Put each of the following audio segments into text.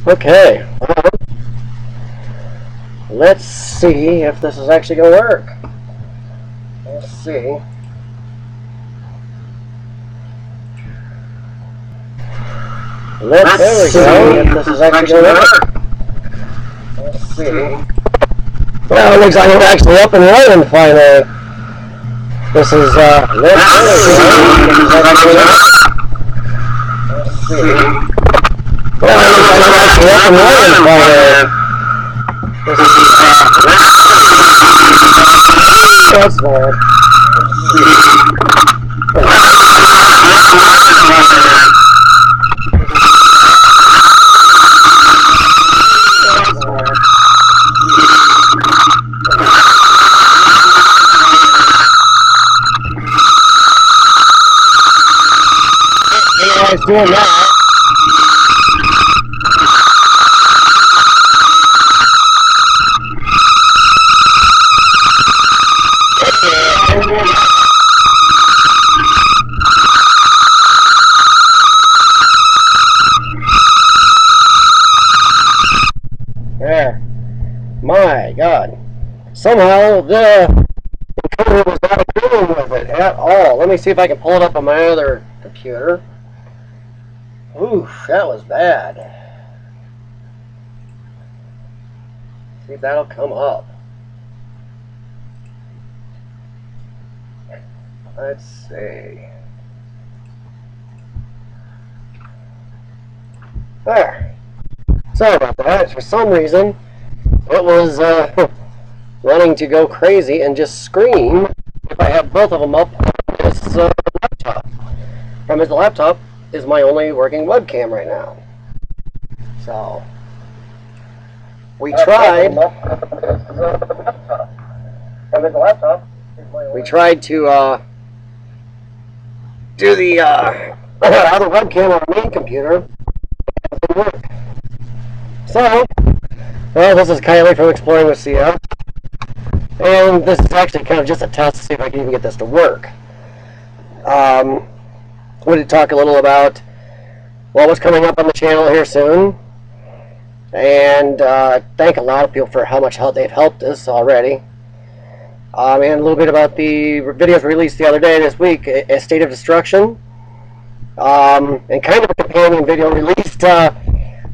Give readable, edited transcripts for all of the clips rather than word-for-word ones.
Okay, well, let's see if this is actually going to work. Let's see. There we go, if this is actually going to work. Let's see. Well, it looks like it's actually up and running finally. This is, let's see. Well, it looks like it's actually up and running finally. This is, that's bad. Doing that. There. My God. Somehow the encoder was not agreeing with it at all. Let me see if I can pull it up on my other computer. Oof, that was bad. See if that'll come up. Let's see. There. Sorry about that. For some reason, it was running to go crazy and just scream if I have both of them up on this laptop. From his laptop is my only working webcam right now. So we tried to do the other webcam on the main computer. It didn't work. So, well, this is Kylie from Exploring with CF, and this is actually kind of just a test to see if I can even get this to work. We did talk a little about what was coming up on the channel here soon, and thank a lot of people for how much help they've helped us already, and a little bit about the videos released the other day this week, A State of Destruction, and kind of a companion video released.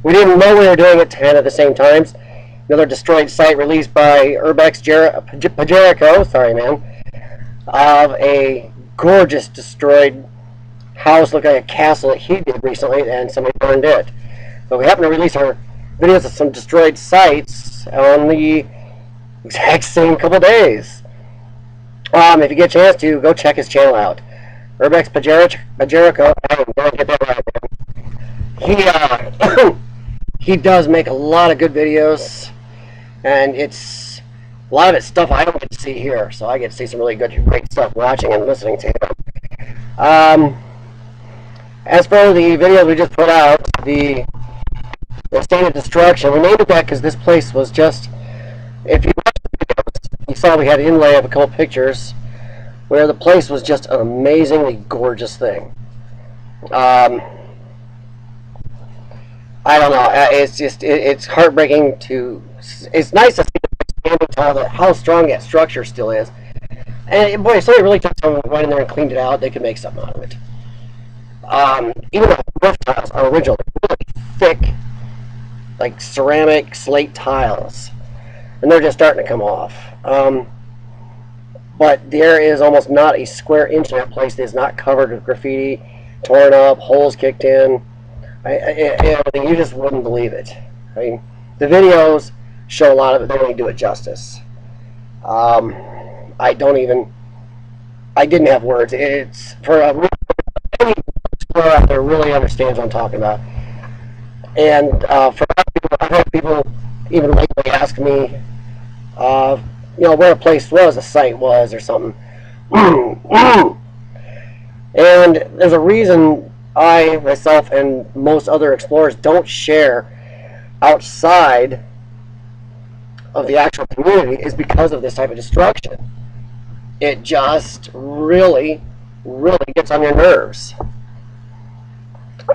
We didn't know we were doing it kind of at the same times. Another destroyed site released by Urbex Pajerico, sorry man, of a gorgeous destroyed house, looked like a castle that he did recently, and somebody burned it. So we happen to release our videos of some destroyed sites on the exact same couple days. If you get a chance to, go check his channel out. Urbex Pajerico, I didn't get that right. He does make a lot of good videos, and it's a lot of it's stuff I don't get to see here, so I get to see some really great stuff watching and listening to him. As for the video we just put out, the State of Destruction, we named it that because this place was just, if you watched the videos, you saw we had an inlay of a couple pictures where the place was just an amazingly gorgeous thing. I don't know, it's just, it's heartbreaking to, it's nice to see how strong that structure still is. And boy, if somebody really took time and went in there and cleaned it out, they could make something out of it. Even the roof tiles are original, really thick, like ceramic slate tiles, and they're just starting to come off. But there is almost not a square inch in that place that is not covered with graffiti, torn up, holes kicked in, everything. You just wouldn't believe it. I mean, the videos show a lot of it. They don't do it justice. I didn't have words. It's for any explorer out there really understands what I'm talking about. And for other people, I've had people even lately ask me, where a place was, a site was, or something. And there's a reason I, myself, and most other explorers don't share outside of the actual community is because of this type of destruction. It just really, really gets on your nerves.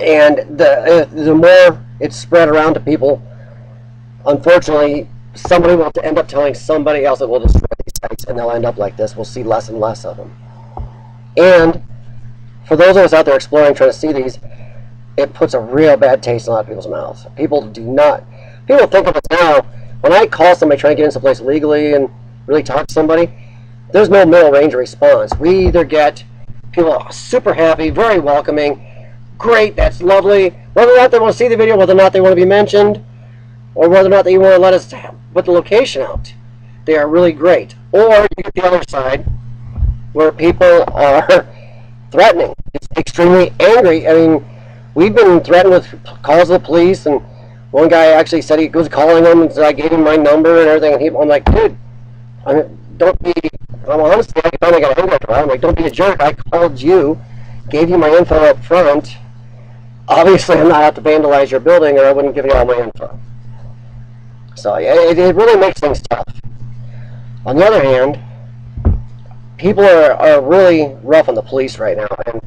And the more it's spread around to people. Unfortunately, somebody will end up telling somebody else that will destroy these sites, and they'll end up like this. We'll see less and less of them. And for those of us out there exploring, trying to see these, it puts a real bad taste in a lot of people's mouths. People think of it now, when I call somebody trying to get in someplace legally and really talk to somebody, there's no middle range response. We either get people super happy, very welcoming, great, that's lovely, whether or not they want to see the video, whether or not they want to be mentioned, or whether or not they want to let us put the location out. They are really great. Or you get the other side, where people are threatening. It's extremely angry. I mean, we've been threatened with calls to the police, and one guy actually said he was calling them, and said I gave him my number and everything, and I'm like, dude, don't be, honestly, I finally got angry after a while. I'm like, don't be a jerk. I called you, gave you my info up front. Obviously, I'm not out to vandalize your building, or I wouldn't give you all my info. So, yeah, it really makes things tough. On the other hand, people are really rough on the police right now, and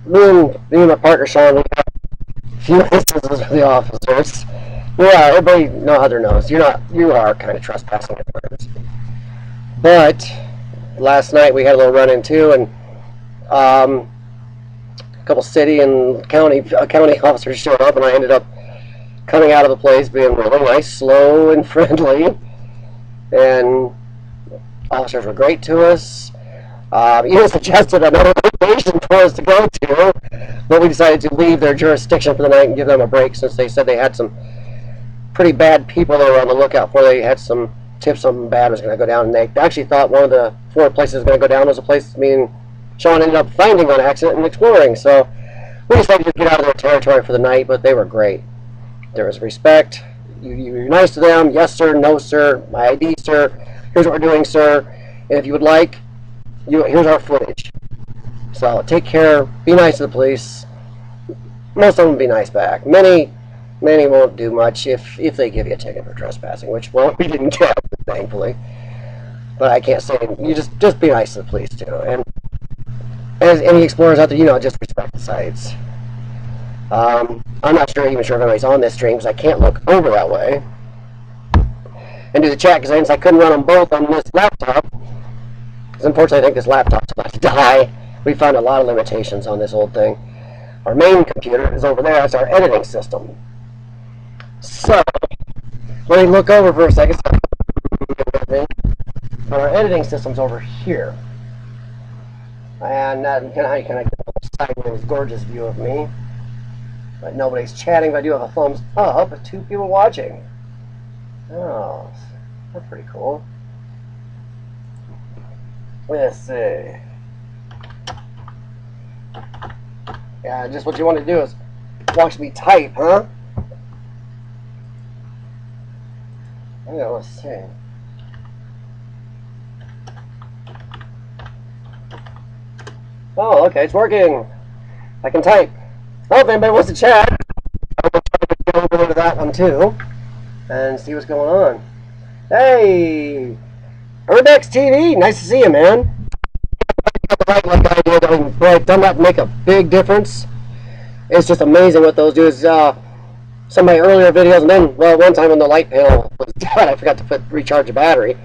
me and my partner Sean, we got a few instances with the officers. Yeah, everybody knows their nose. You are kind of trespassing at times. But last night we had a little run-in too, and a couple city and county officers showed up, and I ended up coming out of the place being really nice, slow, and friendly. And officers were great to us. Even suggested another location for us to go to, but we decided to leave their jurisdiction for the night and give them a break, since they said they had some pretty bad people they were on the lookout for. They had some tips something bad was going to go down, and they actually thought one of the 4 places was going to go down was a place me and Sean ended up finding on accident and exploring. So we decided to get out of their territory for the night, but they were great. There was respect. You're nice to them. Yes, sir. No, sir. My ID, sir. Here's what we're doing, sir. And if you would like, here's our footage. So take care. Be nice to the police. Most of them be nice back. Many won't do much if they give you a ticket for trespassing, which, well, we didn't get, thankfully. But I can't say, you just be nice to the police too. And as any explorers out there, just respect the sites. I'm not even sure if anybody's on this stream, because I can't look over that way and do the chat, because since I couldn't run them both on this laptop, because unfortunately I think this laptop's about to die. We found a lot of limitations on this old thing. Our main computer is over there. That's our editing system. So let me look over for a second. But our editing system's over here, and how you kind of get a sideways, gorgeous view of me. But nobody's chatting, but I do have a thumbs up with 2 people watching. Oh, that's pretty cool. Let's see. Yeah, just what you want to do is watch me type, huh? Yeah, let's see. Oh, okay, it's working. I can type. Oh, if anybody wants to chat, I'm going to go over to that one too and see what's going on. Hey, Urbex TV, nice to see you, man. Like I did, I mean, boy, doesn't that make a big difference? It's just amazing what those do. Is some of my earlier videos, and then, well, one time when the light panel was dead, I forgot to recharge the battery.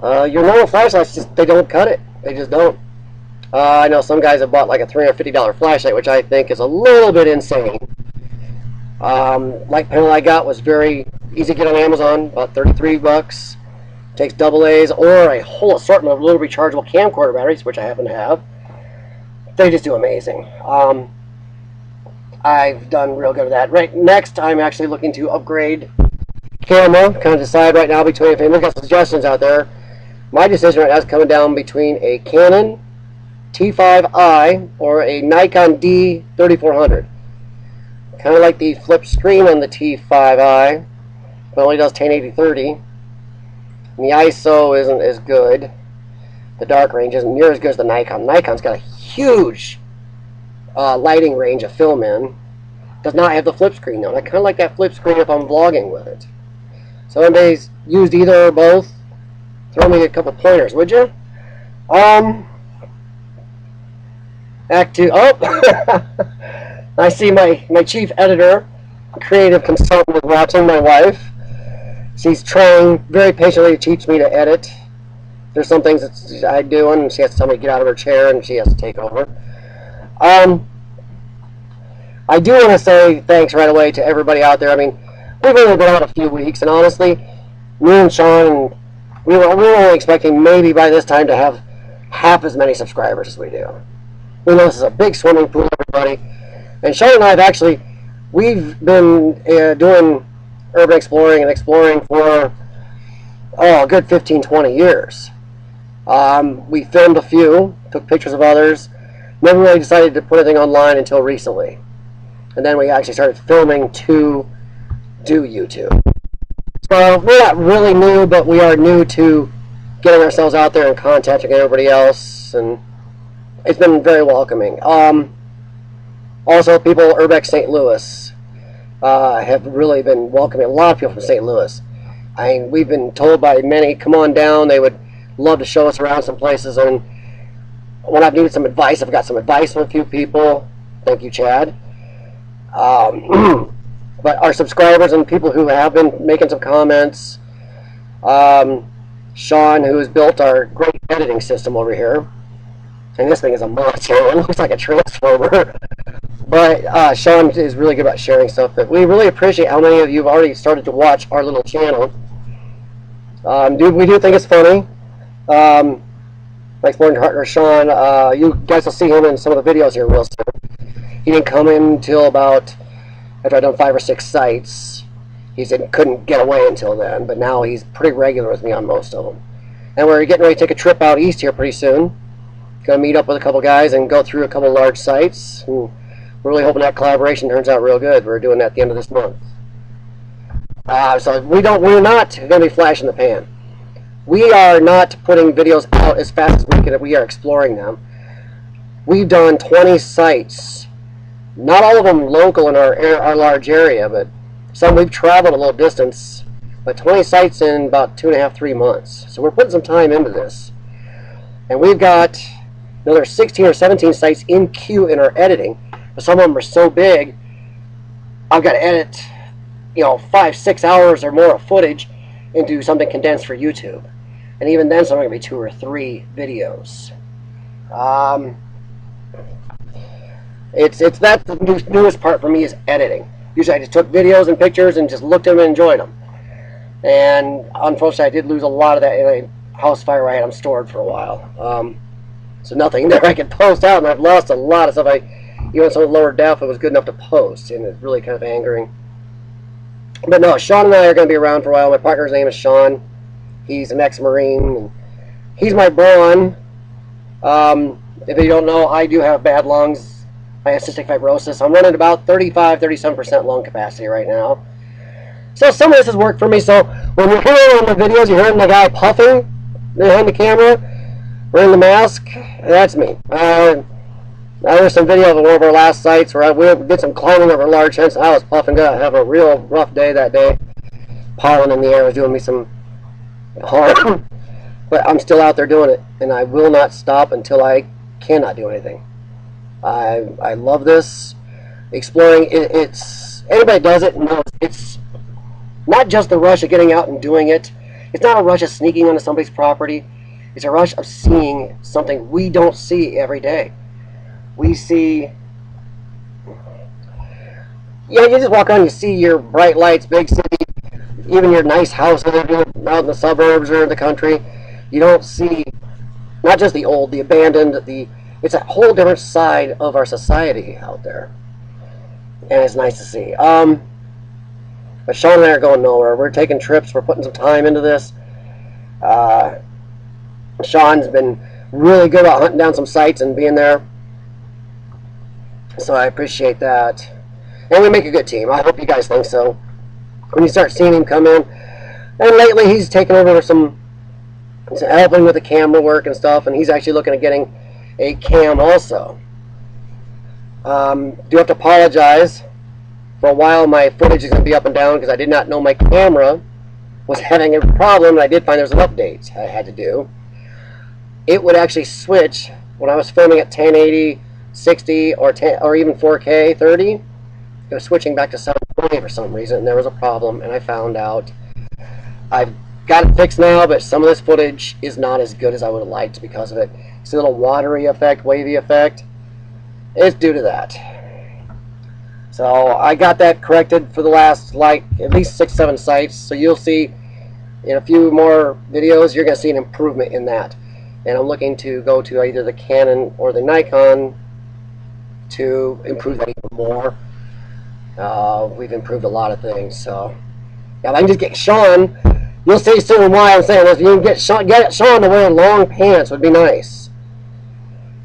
Your normal flashlights, they don't cut it. They just don't. I know some guys have bought like a $350 flashlight, which I think is a little bit insane. Light panel I got was very easy to get on Amazon, about 33 bucks. Takes AA's or a whole assortment of little rechargeable camcorder batteries, which I happen to have. They just do amazing. I've done real good with that. Right next, I'm actually looking to upgrade camera. Kind of decide right now between, if anyone got suggestions out there, my decision right now is coming down between a Canon T5i or a Nikon D3400. Kind of like the flip screen on the T5i, but only does 1080-30. And the ISO isn't as good. The dark range isn't near as good as the Nikon. Nikon's got a huge lighting range of film in. Does not have the flip screen though. And I kind of like that flip screen if I'm vlogging with it. So if anybody's used either or both, throw me a couple pointers, would you? Back to, oh! I see my chief editor creative consultant with watching my wife. She's trying very patiently to teach me to edit. There's some things that I do, and she has to tell me to get out of her chair, and she has to take over. I do want to say thanks right away to everybody out there. I mean, we've only been out a few weeks, and honestly, me and Sean, we were only expecting maybe by this time to have half as many subscribers as we do. We know this is a big swimming pool, everybody. And Sean and I have actually, we've been doing urban exploring and exploring for, a good 15, 20 years. We filmed a few, took pictures of others, never really decided to put anything online until recently. And then we actually started filming to do YouTube. So we're not really new, but we are new to getting ourselves out there and contacting everybody else, and it's been very welcoming. Also, people Urbex St. Louis have really been welcoming. A lot of people from St. Louis. I mean, we've been told by many, come on down, they would love to show us around some places, and when I've needed some advice, I've got some advice from a few people. Thank you, Chad. But our subscribers and people who have been making some comments, Sean, who has built our great editing system over here, and this thing is a monster. It looks like a transformer. But Sean is really good about sharing stuff. But we really appreciate how many of you have already started to watch our little channel. We do think it's funny. My exploring partner Sean, you guys will see him in some of the videos here real soon. He didn't come in until about after I'd done 5 or 6 sites. He said couldn't get away until then, but now he's pretty regular with me on most of them. And we're getting ready to take a trip out east here pretty soon. Going to meet up with a couple guys and go through a couple large sites. And we're really hoping that collaboration turns out real good. We're doing that at the end of this month. So we're not going to be flash in the pan. We are not putting videos out as fast as we can. We are exploring them. We've done 20 sites. Not all of them local in our large area, but some we've traveled a little distance. But 20 sites in about 2.5, 3 months. So we're putting some time into this. And we've got another 16 or 17 sites in queue in our editing. But some of them are so big, I've got to edit, 5, 6 hours or more of footage into something condensed for YouTube. And even then, some are going to be 2 or 3 videos. It's that the newest part for me is editing. Usually I just took videos and pictures and just looked at them and enjoyed them. And unfortunately, I did lose a lot of that in a house fire I had them stored for a while. So nothing there I could post out, and I've lost a lot of stuff. Even some lower def, it was good enough to post, and it's really kind of angering. But no, Sean and I are going to be around for a while. My partner's name is Sean. He's an ex-Marine, and he's my brawn. If you don't know, I do have bad lungs. I have cystic fibrosis. I'm running about 35-37% lung capacity right now. So some of this has worked for me. So when you're hearing on the videos, you're hearing the guy puffing behind the camera, wearing the mask, that's me. There's some video of one of our last sites where we did some climbing over a large fence. I was puffing good. I had a real rough day that day. Pollen in the air was doing me some harm. But I'm still out there doing it, and I will not stop until I cannot do anything. I love this. Exploring, anybody does it knows it's not just the rush of getting out and doing it. It's not a rush of sneaking onto somebody's property. It's a rush of seeing something we don't see every day. We see, you just walk on, you see your bright lights, big city, even your nice houses out in the suburbs or in the country. You don't see, not just the old, the abandoned, it's a whole different side of our society out there. And it's nice to see. But Sean and I are going nowhere. We're taking trips. We're putting some time into this. Sean's been really good about hunting down some sites and being there. So I appreciate that. And we make a good team. I hope you guys think so. When you start seeing him come in. And lately he's taken over some helping with the camera work and stuff. And he's actually looking at getting a cam also. Do have to apologize. For a while my footage is going to be up and down because I did not know my camera was having a problem, and I did find there was an update I had to do. It would actually switch when I was filming at 1080, 60, or even 4K 30. It was switching back to 720 for some reason, and there was a problem, and I found out. I've got it fixed now, but some of this footage is not as good as I would have liked because of it. It's a little watery effect, wavy effect. It's due to that. So I got that corrected for the last, like, at least 6-7 sites. So you'll see in a few more videos, you're going to see an improvement in that. And I'm looking to go to either the Canon or the Nikon to improve that even more. We've improved a lot of things. So yeah, if I can just get Sean, you'll see soon why I'm saying this. If you can get Sean to wear long pants, would be nice.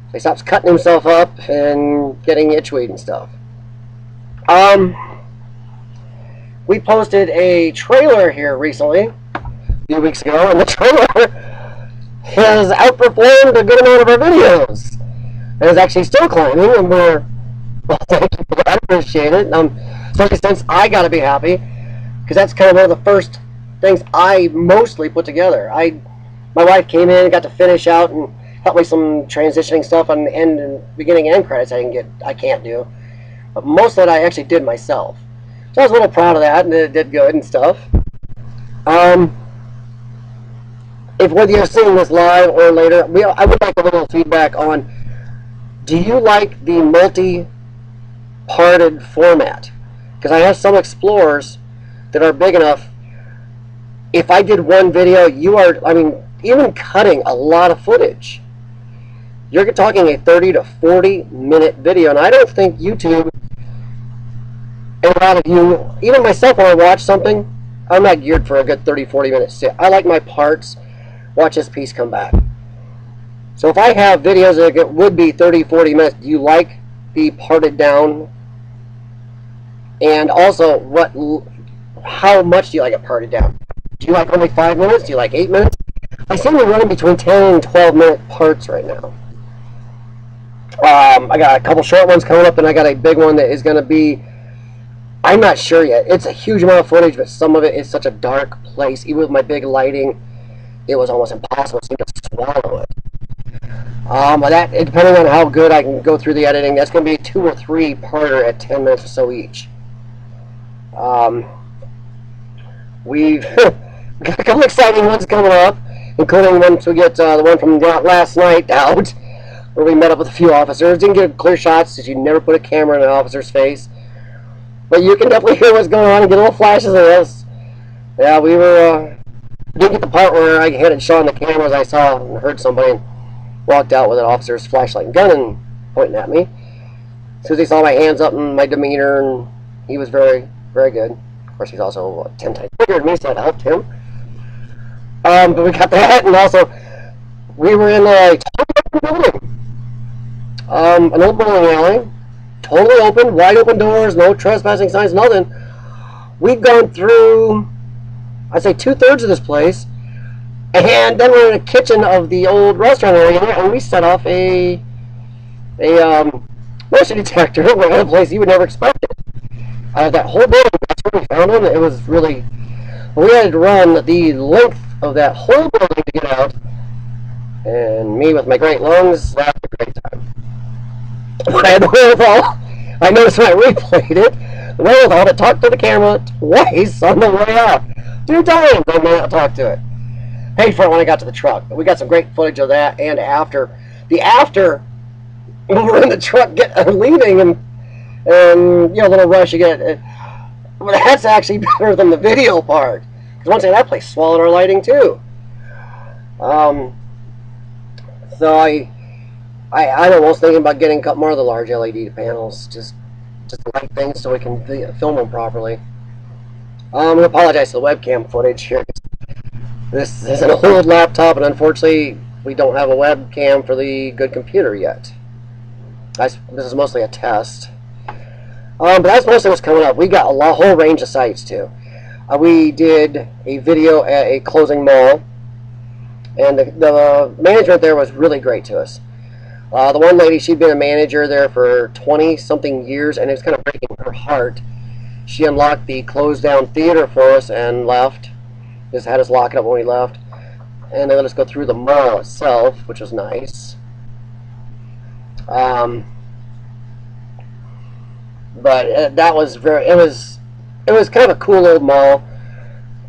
So he stops cutting himself up and getting itchweed and stuff. We posted a trailer here recently, a few weeks ago, and the trailer has outperformed a good amount of our videos. And is actually still climbing, and we're, well, thank you for that. I appreciate it. Especially since I got to be happy, because that's kind of one of the first things I mostly put together. My wife came in and got to finish out and help me some transitioning stuff on the end and beginning and end credits I can't do. But most of that I actually did myself. So I was a little proud of that, and it did good and stuff. If whether you're seeing this live or later, I would like a little feedback on, do you like the multi-parted format? Because I have some Explorers that are big enough. If I did one video, even cutting a lot of footage, you're talking a 30 to 40 minute video, and I don't think YouTube, and a lot of you, even myself, when I watch something, I'm not geared for a good 30-40 minute sit. I like my parts, watch this piece come back. So if I have videos that would be 30-40 minutes, do you like the parted down? And also, how much do you like it parted down? Do you like only 5 minutes? Do you like 8 minutes? I seem to be running between 10 and 12 minute parts right now. I got a couple short ones coming up, and I got a big one that is going to be, I'm not sure yet. It's a huge amount of footage, but some of it is such a dark place. Even with my big lighting, it was almost impossible to swallow it. But depending on how good I can go through the editing, that's going to be a 2 or 3 parter at 10 minutes or so each. We've got a couple exciting ones coming up, including once we get the one from last night out, where we met up with a few officers. Didn't get clear shots because you never put a camera in an officer's face, but you can definitely hear what's going on and get little flashes of this. Yeah, we didn't get the part where I handed Sean the cameras. I saw and heard somebody and walked out with an officer's flashlight and gun and pointing at me. As soon as he saw my hands up and my demeanor, and he was very, very good. Of course, he's also 10 times bigger than me, so that helped him. But we got that, and also we were in a totally open building. An old bowling alley, totally open, wide open doors, no trespassing signs, nothing. We've gone through, I'd say 2/3 of this place, and then we're in the kitchen of the old restaurant area, and we set off a motion detector in a place you would never expect it. That whole building, that's where we found them. It was really, we had to run the length of that whole building to get out, and me with my great lungs, that was a great time. But I had the wherewithal, I noticed when I replayed it, the wherewithal to talk to the camera twice on the way out. 2 times I managed to talk to it. Paid for it when I got to the truck. But we got some great footage of that, and after. The after, we were in the truck leaving, and a little rush you get. Well, that's actually better than the video part. Because once again, that place swallowed our lighting too. So I'm almost thinking about getting more of the large LED panels, just light things so we can film them properly. I apologize for the webcam footage here. This is an old laptop, and unfortunately, we don't have a webcam for the good computer yet. This is mostly a test. But that's mostly what's coming up. We got a whole range of sites too. We did a video at a closing mall, and the management there was really great to us. The one lady, she'd been a manager there for 20-something years, and it was kind of breaking her heart. She unlocked the closed down theater for us and left. Just had us lock it up when we left. And they let us go through the mall itself, which was nice. But that was it was kind of a cool old mall.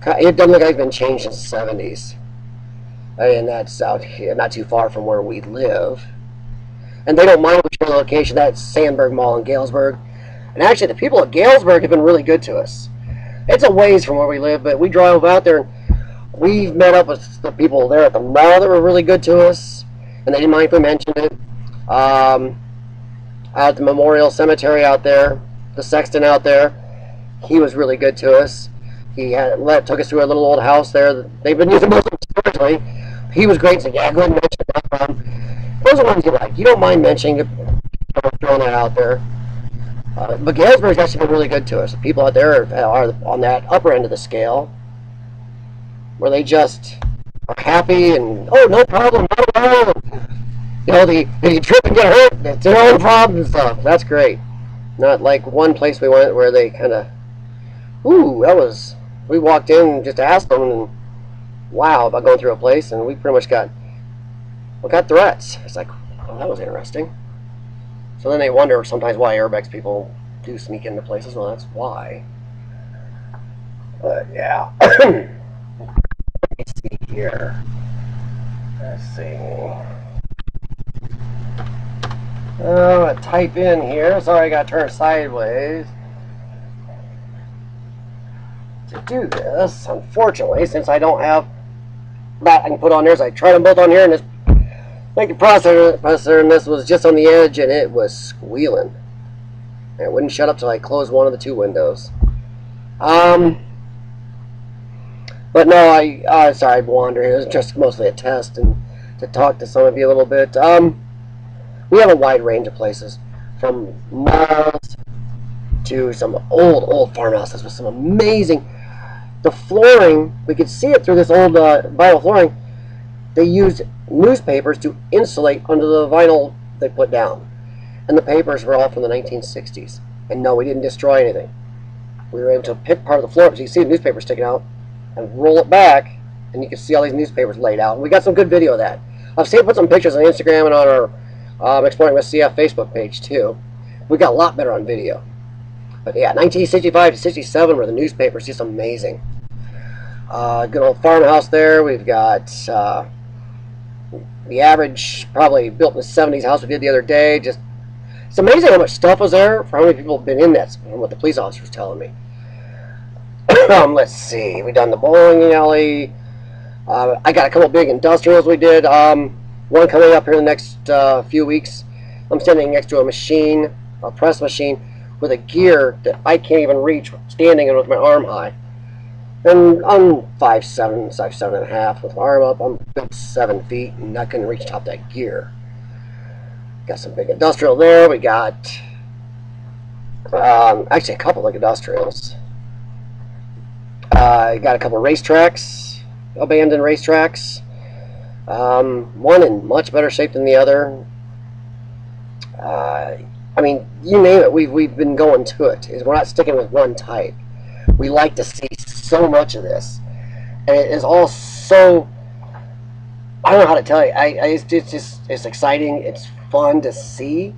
It doesn't look like it's been changed since the 70s. And that's out here, not too far from where we live. And they don't mind which location. That's Sandburg Mall in Galesburg. And actually, the people at Galesburg have been really good to us. It's a ways from where we live, but we drove out there and we've met up with the people there at the mall that were really good to us. And they didn't mind if we mentioned it. Out at the Memorial Cemetery out there, the sexton out there, he was really good to us. He took us to a little old house there. They've been using most of it historically. He was great. Said, "Yeah, go ahead and mention it." No problem. Those are ones you like. You don't mind mentioning it, throwing that out there. But Galesburg's actually been really good to us. The people out there are on that upper end of the scale, where they just are happy and, oh, no problem, not at all. You know, if you trip and get hurt, it's their own problem and stuff. That's great. Not like one place we went where they kind of, ooh, we walked in and just asked them, and wow, about going through a place, and we pretty much got threats. It's like, oh, that was interesting. So then they wonder sometimes why Urbex people do sneak into places. Well, that's why. But yeah. Let me see here. Let's see. Oh, I type in here. Sorry, I got to turn sideways to do this. Unfortunately, since I don't have that I can put on there, so I tried them both on here, and this like the processor, and this was just on the edge, and it was squealing. And it wouldn't shut up till I closed one of the two windows. But no, sorry, I'm wandering. It was just mostly a test and to talk to some of you a little bit. We have a wide range of places, from malls to some old farmhouses with some amazing. The flooring, we could see it through this old vinyl flooring. They used newspapers to insulate under the vinyl they put down. And the papers were all from the 1960s. And no, we didn't destroy anything. We were able to pick part of the floor, because you can see the newspaper sticking out, and roll it back, and you can see all these newspapers laid out. And we got some good video of that. I've seen put some pictures on Instagram and on our Exploring with CF Facebook page too. We got a lot better on video. But yeah, 1965 to 67 were the newspapers, just amazing. Good old farmhouse there. We've got the average, probably built in the 70s house we did the other day. Just, it's amazing how much stuff was there for how many people have been in that, from what the police officer was telling me. Let's see, we done the bowling alley. I got a couple big industrials we did. One coming up here in the next few weeks. I'm standing next to a machine, a press machine, with a gear that I can't even reach standing in with my arm high. And I'm 5'7", 5'7.5" with my arm up. I'm about 7 feet, and I couldn't reach top that gear. Got some big industrial there. We got actually a couple of industrials. Got a couple of racetracks, abandoned racetracks. One in much better shape than the other. I mean, you name it, we've been going to it. We're not sticking with one type. We like to see so much of this, and it is all so, I don't know how to tell you. It's exciting. It's fun to see,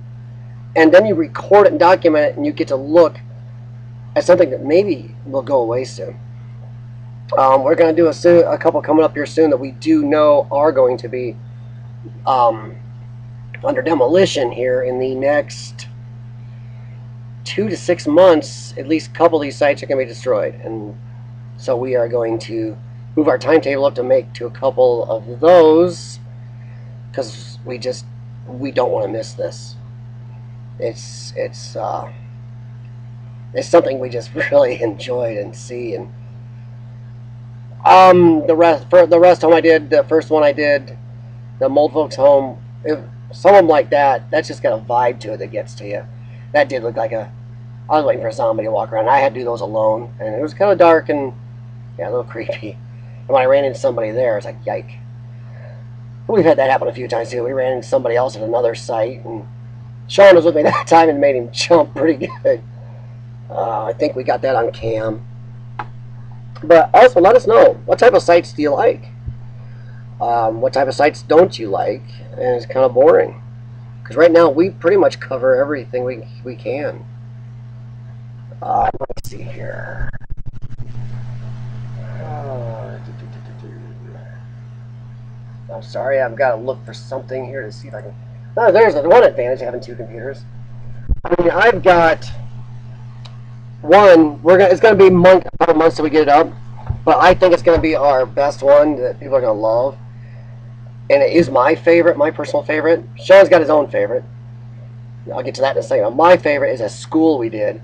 and then you record it and document it, and you get to look at something that maybe will go away soon. We're going to do a couple coming up here soon that we do know are going to be under demolition here in the next 2 to 6 months. At least a couple of these sites are going to be destroyed, and so we are going to move our timetable up to make to a couple of those, because we don't want to miss this. It's something we just really enjoyed and see. And the rest home I did, the first one I did, the Mold Folks home, some of them like that, that's just got a vibe to it that gets to you. That did look like I was waiting for a zombie to walk around. I had to do those alone, and it was kind of dark and, yeah, a little creepy. And when I ran into somebody there, it's like, yike. We've had that happen a few times too. We ran into somebody else at another site, and Sean was with me that time and made him jump pretty good. I think we got that on cam. But also, let us know, what type of sites do you like? What type of sites don't you like? And it's kind of boring, because right now we pretty much cover everything we can. Let's see here. I'm sorry, I've got to look for something here to see if I can. Oh, there's the one advantage of having two computers. I mean, I've got one. It's gonna be a couple months till we get it up, but I think it's gonna be our best one that people are gonna love, and it is my favorite, my personal favorite. Sean's got his own favorite. I'll get to that in a second. My favorite is a school we did.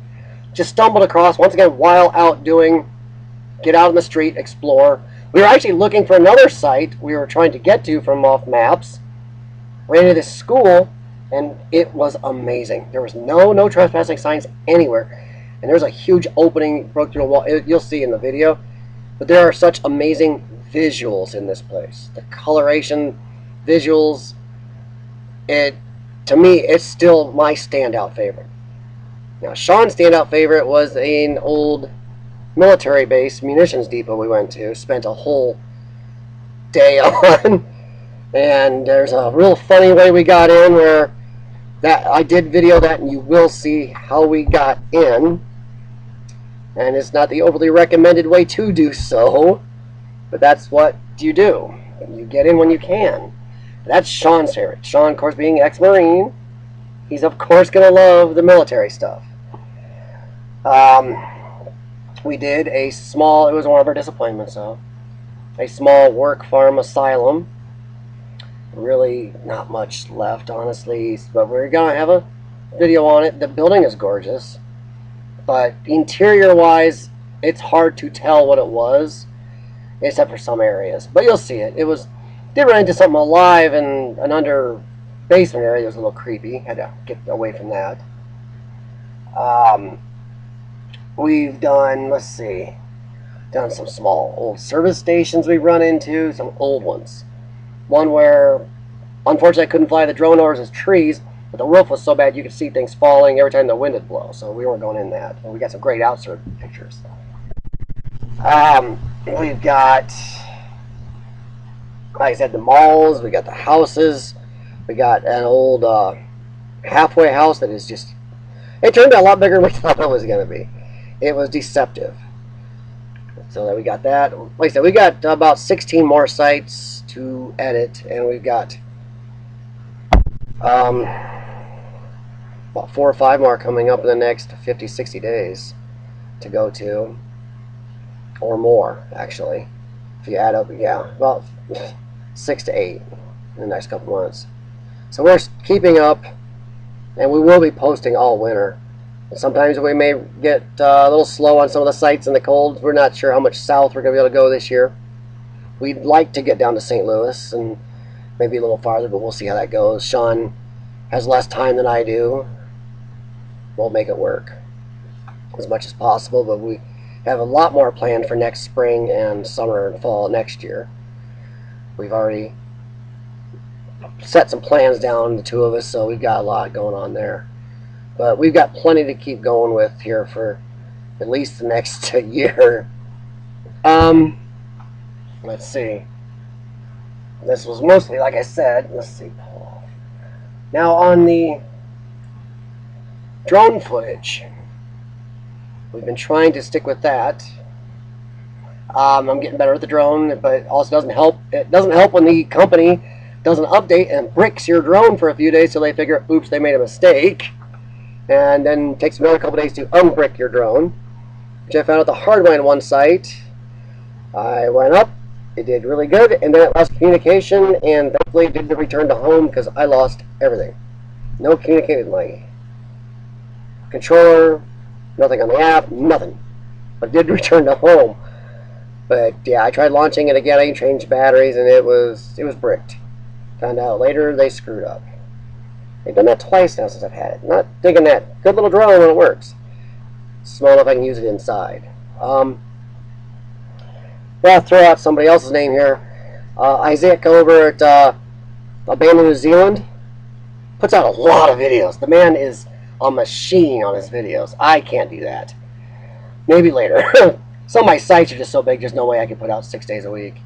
Just stumbled across once again while out doing. Get out on the street, explore. We were actually looking for another site we were trying to get to from off maps. Ran into this school, and it was amazing. There was no trespassing signs anywhere, and there was a huge opening, broke through a wall. You'll see in the video, but there are such amazing visuals in this place. The coloration, visuals. To me, it's still my standout favorite. Now, Sean's standout favorite was an old military base munitions depot we went to. Spent a whole day on. And there's a real funny way we got in where that I did video that, and you will see how we got in. And it's not the overly recommended way to do so, but that's what you do. You get in when you can. That's Sean's favorite. Sean, of course, being ex-Marine, he's of course going to love the military stuff. We did a small, it was one of our disappointments, though, a small work farm asylum. Really not much left, honestly, but we're going to have a video on it. The building is gorgeous, but interior-wise, it's hard to tell what it was, except for some areas. But you'll see it. Did run into something alive in an under basement area. It was a little creepy. Had to get away from that. We've done, let's see, done some small old service stations we've run into, some old ones. One where, unfortunately, I couldn't fly the drone over as trees, but the roof was so bad you could see things falling every time the wind would blow, so we weren't going in that. And we got some great outside pictures. We've got, like I said, the malls, we got the houses, we got an old halfway house that is just, it turned out a lot bigger than we thought it was going to be. It was deceptive. So that we got that. Like I said, we got about 16 more sites to edit, and we've got about 4 or 5 more coming up in the next 50, 60 days to go to, or more, actually. If you add up, yeah, about 6 to 8 in the next couple months. So we're keeping up, and we will be posting all winter. Sometimes we may get a little slow on some of the sites in the cold. We're not sure how much south we're going to be able to go this year. We'd like to get down to St. Louis and maybe a little farther, but we'll see how that goes. Sean has less time than I do. We'll make it work as much as possible, but we have a lot more planned for next spring and summer and fall next year. We've already set some plans down, the two of us, so we've got a lot going on there. But we've got plenty to keep going with here for at least the next year. Let's see. This was mostly, like I said, let's see. Now on the drone footage, we've been trying to stick with that. I'm getting better at the drone, but it also doesn't help. It doesn't help when the company doesn't update and bricks your drone for a few days till they figure, oops, they made a mistake. And then it takes another couple days to unbrick your drone, which I found out the hard way on one site. I went up, it did really good, and then it lost communication, and thankfully it didn't return to home because I lost everything. No communication with my controller, nothing on the app, nothing. But it did return to home. But yeah, I tried launching it again, I changed batteries, and it was bricked. Found out later they screwed up. They've done that twice now since I've had it. Not thinking that. Good little drone when it works. Small enough I can use it inside. Well, I'll throw out somebody else's name here. Isaac over at Abandoned New Zealand puts out a lot of videos. The man is a machine on his videos. I can't do that. Maybe later. Some of my sites are just so big, there's no way I can put out 6 days a week.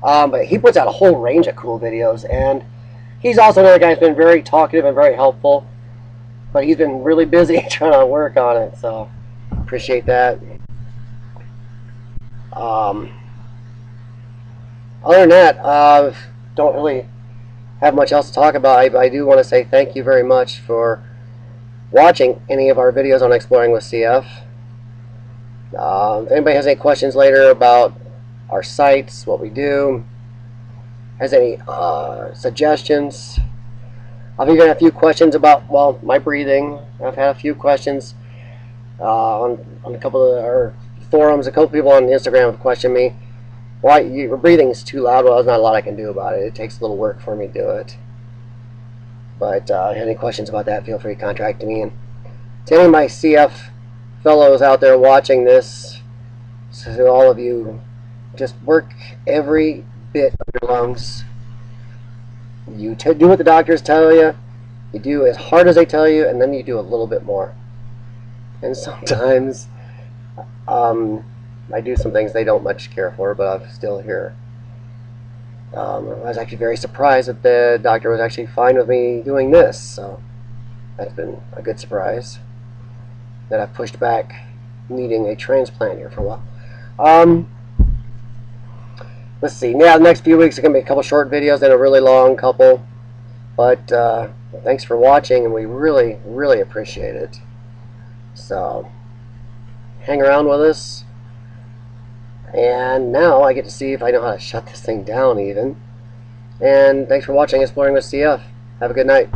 But he puts out a whole range of cool videos, and he's also another guy who's been very talkative and very helpful, but he's been really busy trying to work on it, so appreciate that. Other than that, don't really have much else to talk about. I do want to say thank you very much for watching any of our videos on Exploring with CF. If anybody has any questions later about our sites, what we do, has any suggestions. I've even had a few questions about, well, my breathing. I've had a few questions on a couple of our forums. A couple people on Instagram have questioned me, why your breathing is too loud. Well, there's not a lot I can do about it. It takes a little work for me to do it. But if you have any questions about that, feel free to contact me. And to any of my CF fellows out there watching this, to all of you, just work every bit of your lungs. You do what the doctors tell you. You do as hard as they tell you, and then you do a little bit more. And sometimes I do some things they don't much care for, but I'm still here. I was actually very surprised that the doctor was actually fine with me doing this, so that's been a good surprise. That I've pushed back needing a transplant here for a while. Let's see. Yeah, the next few weeks are going to be a couple short videos and a really long couple. But thanks for watching, and we really, really appreciate it. So, hang around with us. And now I get to see if I know how to shut this thing down even. And thanks for watching Exploring with CF. Have a good night.